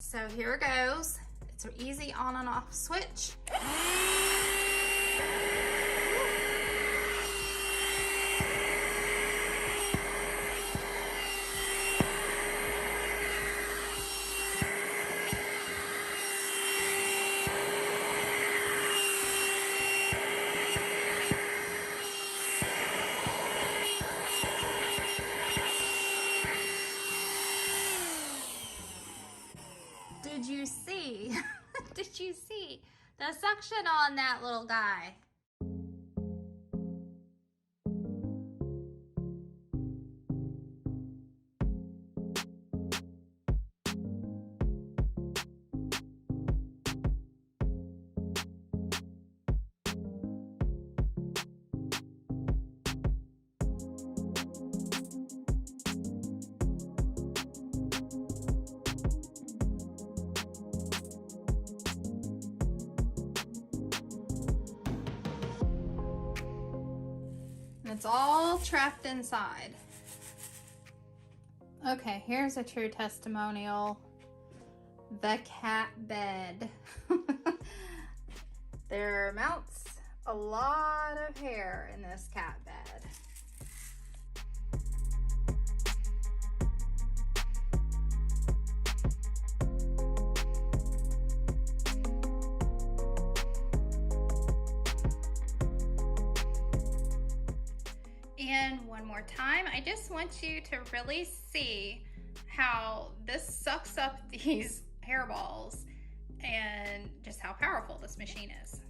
So here it goes. It's an easy on and off switch. Did you see? Did you see the suction on that little guy? It's all trapped inside. Okay, here's a true testimonial. The cat bed. There mounts a lot of hair in this cat bed. And one more time, I just want you to really see how this sucks up these hairballs and just how powerful this machine is.